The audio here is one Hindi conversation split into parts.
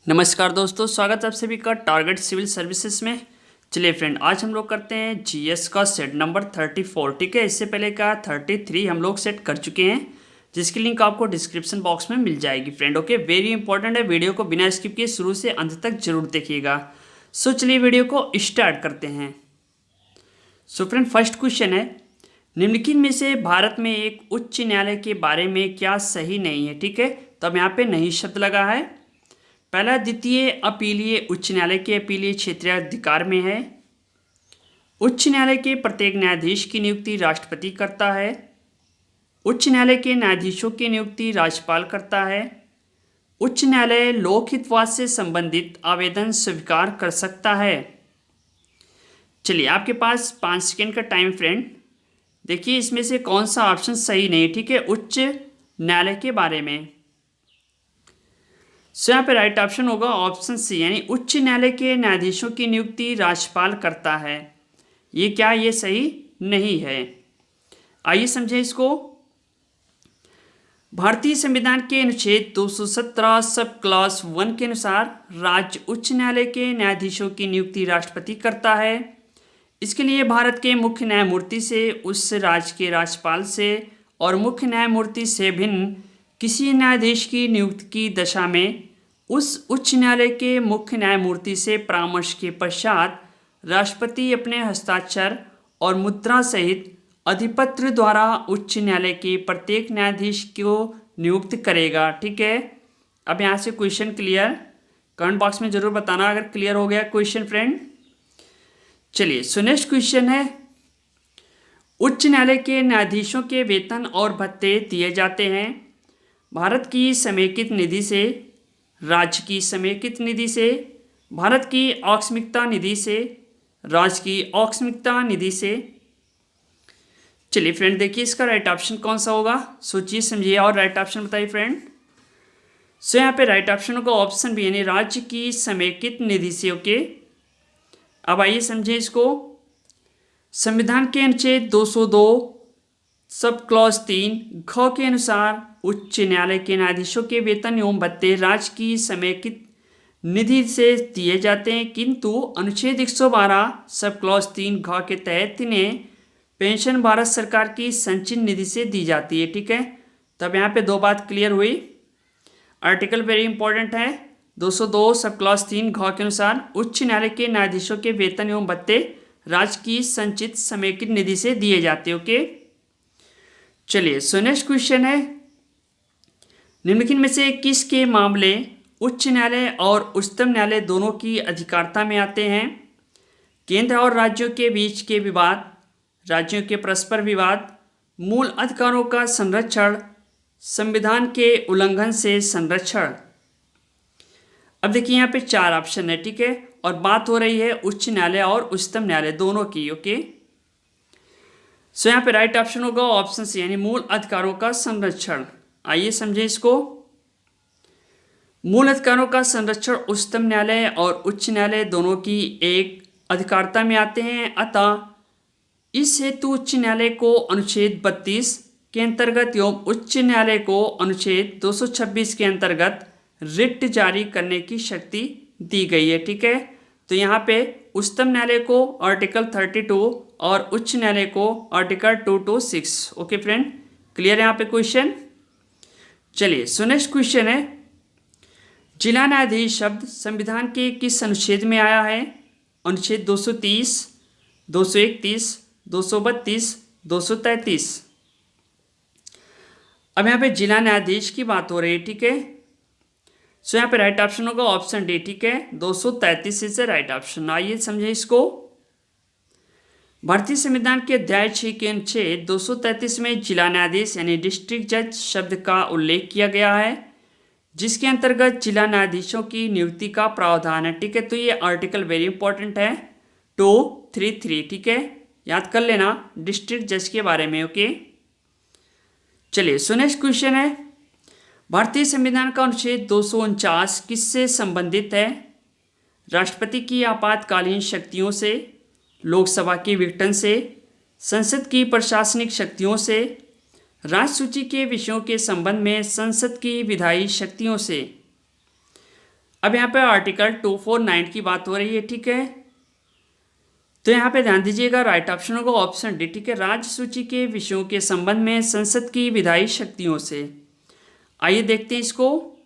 नमस्कार दोस्तों, स्वागत है आप सभी का टारगेट सिविल सर्विसेज में। चलिए फ्रेंड, आज हम लोग करते हैं जीएस का सेट नंबर 34। ठीक है, इससे पहले का 33 हम लोग सेट कर चुके हैं, जिसकी लिंक आपको डिस्क्रिप्शन बॉक्स में मिल जाएगी फ्रेंड। ओके, वेरी इंपॉर्टेंट है, वीडियो को बिना स्किप किए शुरू से अंत तक जरूर देखिएगा। सो चलिए वीडियो को स्टार्ट करते हैं। सो फ्रेंड, फर्स्ट क्वेश्चन है, निम्नलिखित में से भारत में एक उच्च न्यायालय के बारे में क्या सही नहीं है। ठीक है, तो अब यहाँ पे नहीं शब्द लगा है। पहला, द्वितीय अपीलीय उच्च न्यायालय के अपीलीय क्षेत्रीय अधिकार में है। उच्च न्यायालय के प्रत्येक न्यायाधीश की नियुक्ति राष्ट्रपति करता है। उच्च न्यायालय के न्यायाधीशों की नियुक्ति राज्यपाल करता है। उच्च न्यायालय लोकहितवाद से संबंधित आवेदन स्वीकार कर सकता है। चलिए, आपके पास 5 सेकेंड का टाइम फ्रेंड। देखिए इसमें से कौन सा ऑप्शन सही नहीं। ठीक है, उच्च न्यायालय के बारे में। सो यहाँ पे राइट ऑप्शन होगा ऑप्शन सी, यानी उच्च न्यायालय के न्यायाधीशों की नियुक्ति राज्यपाल करता है। ये क्या, ये सही नहीं है। आइए समझें इसको। भारतीय संविधान के अनुच्छेद 217 सब क्लॉज 1 के अनुसार राज्य उच्च न्यायालय के न्यायाधीशों की नियुक्ति राष्ट्रपति करता है। इसके लिए भारत के मुख्य न्यायमूर्ति से, उस राज्य के राज्यपाल से और मुख्य न्यायमूर्ति से भिन्न किसी न्यायाधीश की नियुक्ति की दशा में उस उच्च न्यायालय के मुख्य न्यायमूर्ति से परामर्श के पश्चात राष्ट्रपति अपने हस्ताक्षर और मुद्रा सहित अधिपत्र द्वारा उच्च न्यायालय के प्रत्येक न्यायाधीश को नियुक्त करेगा। ठीक है, अब यहाँ से क्वेश्चन क्लियर, कमेंट बॉक्स में जरूर बताना अगर क्लियर हो गया क्वेश्चन फ्रेंड। चलिए, सो नेक्स्ट क्वेश्चन है, उच्च न्यायालय के न्यायाधीशों के वेतन और भत्ते दिए जाते हैं भारत की समेकित निधि से, राज्य की समेकित निधि से, भारत की आकस्मिकता निधि से, राज्य की आकस्मिकता निधि से। चलिए फ्रेंड, देखिए इसका राइट ऑप्शन कौन सा होगा, सोचिए समझिए और राइट ऑप्शन बताइए फ्रेंड। सो यहाँ पे राइट ऑप्शन होगा ऑप्शन बी, यानी राज्य की समेकित निधि से। ओके, अब आइए समझिए इसको। संविधान के अनुच्छेद 202 सब क्लॉज 3 ख के अनुसार उच्च न्यायालय के न्यायाधीशों के वेतन एवं भत्ते राज्य की समेकित निधि से दिए जाते हैं, किंतु अनुच्छेद 112 सब क्लॉज 3 घ के तहत इन्हें पेंशन भारत सरकार की संचित निधि से दी जाती है। ठीक है, तब यहाँ पे दो बात क्लियर हुई। आर्टिकल वेरी इंपॉर्टेंट है, 202 सब क्लॉज 3 घ के अनुसार उच्च न्यायालय के न्यायाधीशों के वेतन एवं भत्ते राज्य की संचित समेकित निधि से दिए जाते हैं। ओके, चलिए सो नेक्स्ट क्वेश्चन है, निम्नलिखित में से किसके मामले उच्च न्यायालय और उच्चतम न्यायालय दोनों की अधिकारिता में आते हैं। केंद्र और राज्यों के बीच के विवाद, राज्यों के परस्पर विवाद, मूल अधिकारों का संरक्षण, संविधान के उल्लंघन से संरक्षण। अब देखिए यहाँ पे 4 ऑप्शन है। ठीक है, और बात हो रही है उच्च न्यायालय और उच्चतम न्यायालय दोनों की। ओके, सो यहाँ पे राइट ऑप्शन होगा ऑप्शन सी, यानी मूल अधिकारों का संरक्षण। आइए समझे इसको। मूल अधिकारों का संरक्षण उच्चतम न्यायालय और उच्च न्यायालय दोनों की एक अधिकारिता में आते हैं, अतः इस हेतु उच्च न्यायालय को अनुच्छेद 32 के अंतर्गत एवं उच्च न्यायालय को अनुच्छेद 226 के अंतर्गत रिट जारी करने की शक्ति दी गई है। ठीक है, तो यहाँ पे उच्चतम न्यायालय को आर्टिकल 32 और उच्च न्यायालय को आर्टिकल 226। ओके फ्रेंड, क्लियर है यहाँ पे क्वेश्चन। चलिए सो नेक्स्ट क्वेश्चन है, जिला न्यायाधीश शब्द संविधान के किस अनुच्छेद में आया है। अनुच्छेद 230, 231, 232, 233। अब यहाँ पे जिला न्यायाधीश की बात हो रही है। ठीक है, सो यहाँ पे राइट ऑप्शन होगा ऑप्शन डी। ठीक है, 233 इज राइट ऑप्शन। आइए समझे इसको। भारतीय संविधान के अध्याय 6 के अनुच्छेद 233 में जिला न्यायाधीश यानी डिस्ट्रिक्ट जज शब्द का उल्लेख किया गया है, जिसके अंतर्गत जिला न्यायाधीशों की नियुक्ति का प्रावधान है। ठीक है, तो ये आर्टिकल वेरी इंपॉर्टेंट है 233। ठीक है, याद कर लेना डिस्ट्रिक्ट जज के बारे में। ओके, चलिए सो नेक्स्ट क्वेश्चन है, भारतीय संविधान का अनुच्छेद 249 किससे संबंधित है। राष्ट्रपति की आपातकालीन शक्तियों से, लोकसभा के विघटन से, संसद की प्रशासनिक शक्तियों से, राज्य सूची के विषयों के संबंध में संसद की विधायी शक्तियों से। अब यहाँ पे आर्टिकल 249 की बात हो रही है, ठीक है। तो यहाँ पे ध्यान दीजिएगा, राइट ऑप्शन होगा ऑप्शन डी, ठीक है। राज्य सूची के विषयों के संबंध में संसद की विधायी शक्तियों से। आइए देखते हैं इसको।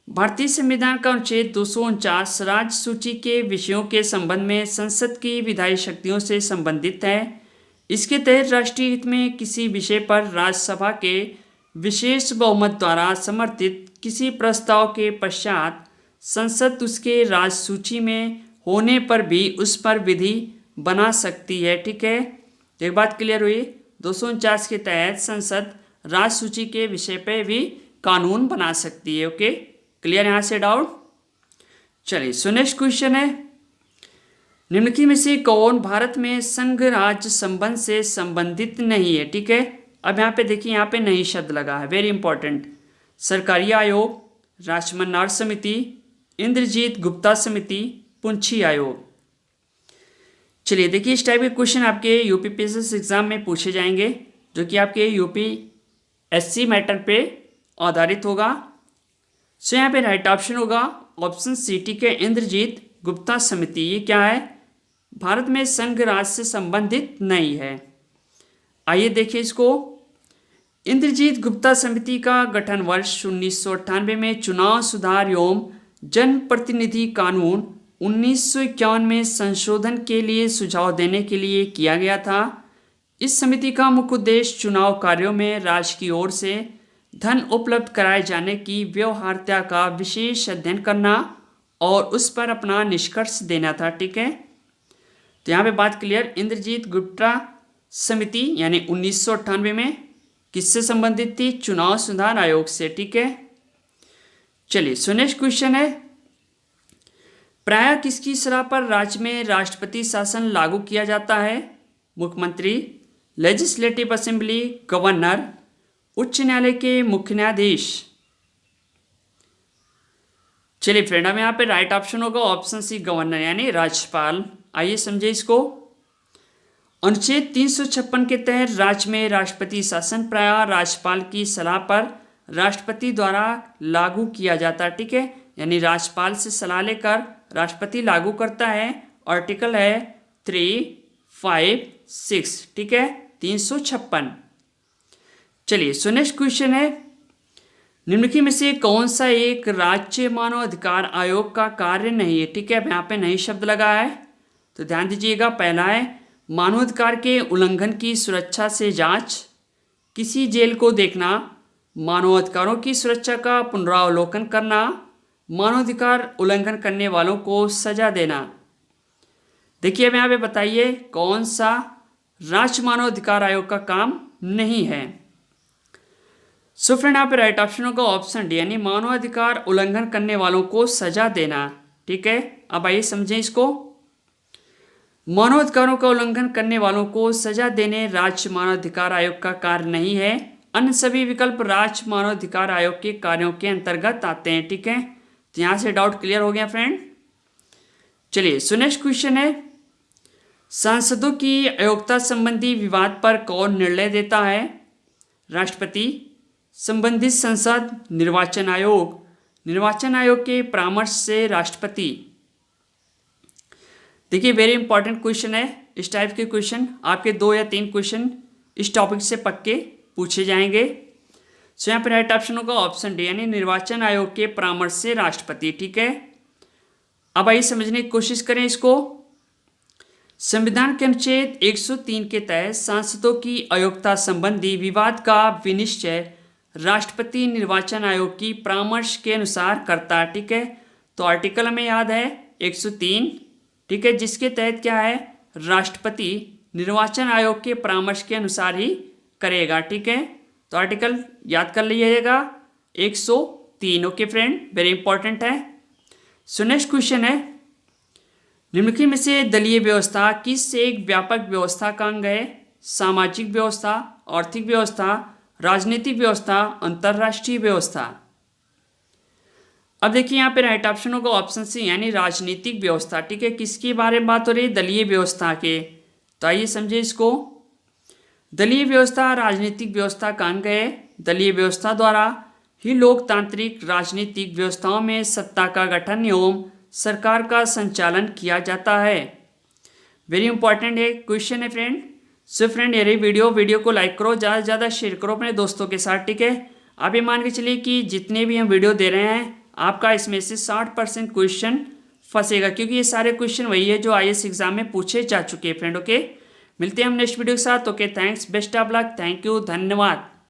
भारतीय संविधान का अनुच्छेद 249 राज्य सूची के विषयों के संबंध में संसद की विधायी शक्तियों से संबंधित है। इसके तहत राष्ट्रीय हित में किसी विषय पर राज्यसभा के विशेष बहुमत द्वारा समर्थित किसी प्रस्ताव के पश्चात संसद उसके राज्य सूची में होने पर भी उस पर विधि बना सकती है, ठीक है। एक बात क्लियर हुई, 249 के तहत संसद राज्य सूची के विषय पे भी कानून बना सकती है। ओके, क्लियर यहाँ से डाउट। चलिए सो नेक्स्ट क्वेश्चन है, निम्नलिखित में से कौन भारत में संघ राज्य संबंध से संबंधित नहीं है, ठीक है। अब यहाँ पे देखिए, यहाँ पे नहीं शब्द लगा है, वेरी इंपॉर्टेंट। सरकारी आयोग, राजमन्नार समिति, इंद्रजीत गुप्ता समिति, पुंछी आयोग। चलिए देखिए, इस टाइप के क्वेश्चन आपके यूपीपीएससी एग्जाम में पूछे जाएंगे, जो कि आपके यूपीएससी मैटर पे आधारित होगा। सो यहाँ पे राइट ऑप्शन होगा ऑप्शन सी, ठीक है, इंद्रजीत गुप्ता समिति। ये क्या है, भारत में संघ राज्य से संबंधित नहीं है। आइए देखिए इसको। इंद्रजीत गुप्ता समिति का गठन वर्ष 1998 में चुनाव सुधार एवं जनप्रतिनिधि कानून 1951 में संशोधन के लिए सुझाव देने के लिए किया गया था। इस समिति का मुख्य उद्देश्य चुनाव कार्यों में राज्य की ओर से धन उपलब्ध कराए जाने की व्यवहार्यता का विशेष अध्ययन करना और उस पर अपना निष्कर्ष देना था, ठीक है। तो यहाँ पे बात क्लियर, इंद्रजीत गुप्ता समिति यानी 1998 में किससे संबंधित थी, चुनाव सुधार आयोग से, ठीक है। चलिए सो नेक्स्ट क्वेश्चन है, प्रायः किसकी सलाह पर राज्य में राष्ट्रपति शासन लागू किया जाता है, मुख्यमंत्री, लेजिस्लेटिव असेंबली, गवर्नर, उच्च न्यायालय के मुख्य न्यायाधीश। चलिए फ्रेंड, अब यहाँ पे राइट ऑप्शन होगा ऑप्शन सी, गवर्नर यानी राज्यपाल। आइए समझे इसको। अनुच्छेद 356 के तहत राज्य में राष्ट्रपति शासन प्रायः राज्यपाल की सलाह पर राष्ट्रपति द्वारा लागू किया जाता है, ठीक है। यानी राज्यपाल से सलाह लेकर राष्ट्रपति लागू करता है। आर्टिकल है 356, ठीक है, 356। चलिए सो नेक्स्ट क्वेश्चन है, निम्नलिखित में से कौन सा एक राज्य मानव अधिकार आयोग का कार्य नहीं है, ठीक है। अब यहाँ पे नहीं शब्द लगा है, तो ध्यान दीजिएगा। पहला है मानवाधिकार के उल्लंघन की सुरक्षा से जांच, किसी जेल को देखना, मानवाधिकारों की सुरक्षा का पुनरावलोकन करना, मानवाधिकार उल्लंघन करने वालों को सजा देना। देखिए अब यहाँ पे बताइए कौन सा राज्य मानवाधिकार आयोग का काम नहीं है। सो फ्रेंड, यहाँ पे राइट ऑप्शन होगा ऑप्शन डी, यानी मानवाधिकार उल्लंघन करने वालों को सजा देना, ठीक है। अब आइए समझें इसको। मानवाधिकारों का उल्लंघन करने वालों को सजा देने राज्य मानवाधिकार आयोग का कार्य नहीं है। अन्य सभी विकल्प राज्य मानवाधिकार आयोग के कार्यों के अंतर्गत आते हैं, ठीक है। तो यहाँ से डाउट क्लियर हो गया फ्रेंड। चलिए सो नेक्स्ट क्वेश्चन है, सांसदों की अयोग्यता संबंधी विवाद पर कौन निर्णय देता है, राष्ट्रपति, संबंधित संसद, निर्वाचन आयोग। निर्वाचन आयोग के परामर्श से राष्ट्रपति। देखिए वेरी इंपॉर्टेंट क्वेश्चन है। इस टाइप के क्वेश्चन आपके 2 या 3 क्वेश्चन इस टॉपिक से पक्के पूछे जाएंगे। सो यहाँ पर राइट ऑप्शन होगा ऑप्शन डी, यानी निर्वाचन आयोग के परामर्श से राष्ट्रपति, ठीक है। अब आइए समझने की कोशिश करें इसको। संविधान के अनुच्छेद 103 के तहत सांसदों की अयोग्यता संबंधी विवाद का विनिश्चय राष्ट्रपति निर्वाचन आयोग की परामर्श के अनुसार करता है, ठीक है। तो आर्टिकल हमें याद है 103, ठीक है, जिसके तहत क्या है, राष्ट्रपति निर्वाचन आयोग के परामर्श के अनुसार ही करेगा, ठीक है। तो आर्टिकल याद कर लीजिएगा 103। ओके फ्रेंड, वेरी इंपॉर्टेंट है। सो नेक्स्ट क्वेश्चन है, निम्नलिखित में से दलीय व्यवस्था किस एक व्यापक व्यवस्था का अंग है, सामाजिक व्यवस्था, आर्थिक व्यवस्था, राजनीतिक व्यवस्था, अंतर्राष्ट्रीय व्यवस्था। अब देखिए यहाँ पे राइट ऑप्शन होगा ऑप्शन सी, यानी राजनीतिक व्यवस्था, ठीक है। किसके बारे में बात हो रही है, दलीय व्यवस्था के। तो आइए समझे इसको। दलीय व्यवस्था राजनीतिक व्यवस्था का अंग है। दलीय व्यवस्था द्वारा ही लोकतांत्रिक राजनीतिक व्यवस्थाओं में सत्ता का गठन एवं सरकार का संचालन किया जाता है। वेरी इंपॉर्टेंट है क्वेश्चन है फ्रेंड। सो फ्रेंड ये रही वीडियो को लाइक करो, ज़्यादा से ज़्यादा शेयर करो अपने दोस्तों के साथ, ठीक है। आप ये मान के चलिए कि जितने भी हम वीडियो दे रहे हैं आपका इसमें से 60% क्वेश्चन फंसेगा, क्योंकि ये सारे क्वेश्चन वही है जो IAS एग्जाम में पूछे जा चुके हैं फ्रेंड। ओके, मिलते हैं हम नेक्स्ट वीडियो के साथ। Okay, thanks, best of luck, thank you, धन्यवाद।